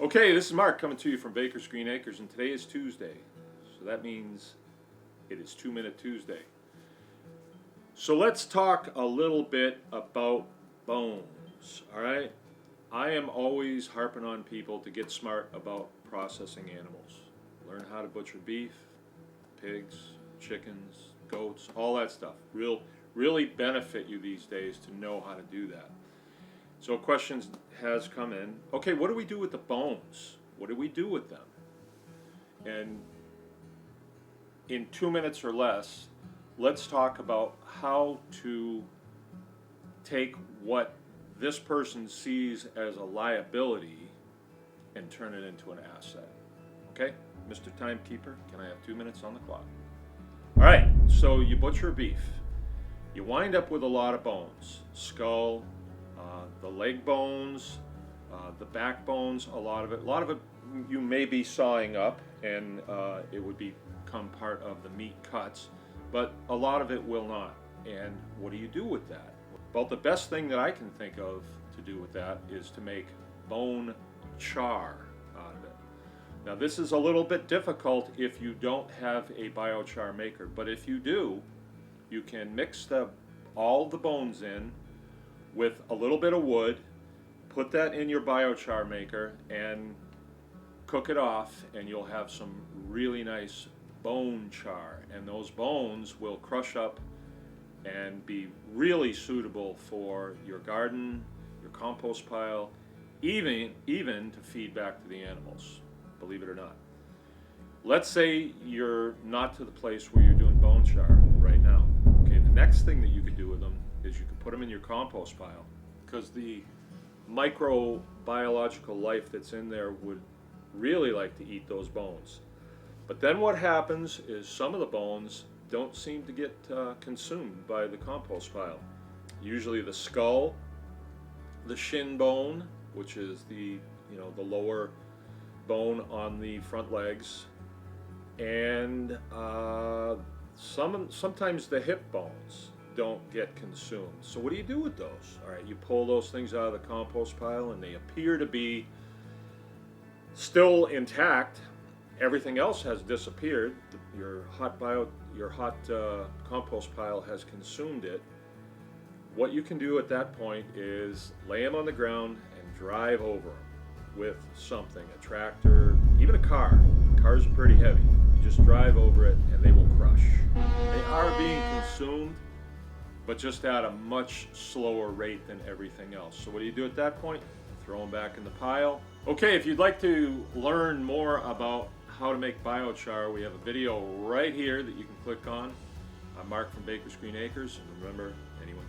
Okay, this is Mark coming to you from Baker's Green Acres, and today is Tuesday. So that means it is 2-Minute Tuesday. So let's talk a little bit about bones, all right? I am always harping on people to get smart about processing animals. Learn how to butcher beef, pigs, chickens, goats, all that stuff. Really benefit you these days to know how to do that. So questions has come in. Okay, what do we do with the bones? What do we do with them? And in 2 minutes or less, let's talk about how to take what this person sees as a liability and turn it into an asset. Okay, Mr. Timekeeper, can I have 2 minutes on the clock? All right, so you butcher beef. You wind up with a lot of bones. Skull, the leg bones, the back bones, a lot of it you may be sawing up and it would become part of the meat cuts, but a lot of it will not. And what do you do with that? Well, the best thing that I can think of to do with that is to make bone char out of it. Now this is a little bit difficult if you don't have a biochar maker, but if you do, you can mix all the bones in with a little bit of wood, put that in your biochar maker and cook it off, and you'll have some really nice bone char, and those bones will crush up and be really suitable for your garden, your compost pile, even to feed back to the animals, believe it or not. Let's say you're not to the place where you're doing bone char right now. Okay, the next thing that you could do with them is you could put them in your compost pile, because the microbiological life that's in there would really like to eat those bones. But then what happens is some of the bones don't seem to get consumed by the compost pile. Usually the skull, the shin bone, which is the lower bone on the front legs, and sometimes the hip bones don't get consumed. So what do you do with those? All right, you pull those things out of the compost pile and they appear to be still intact. Everything else has disappeared. Your hot compost pile has consumed it. What you can do at that point is lay them on the ground and drive over them with something, a tractor, even a car. Cars are pretty heavy. You just drive over it and they will crush. They are being consumed, but just at a much slower rate than everything else. So what do you do at that point? Throw them back in the pile. Okay, if you'd like to learn more about how to make biochar, we have a video right here that you can click on. I'm Mark from Baker's Green Acres, and remember, anyone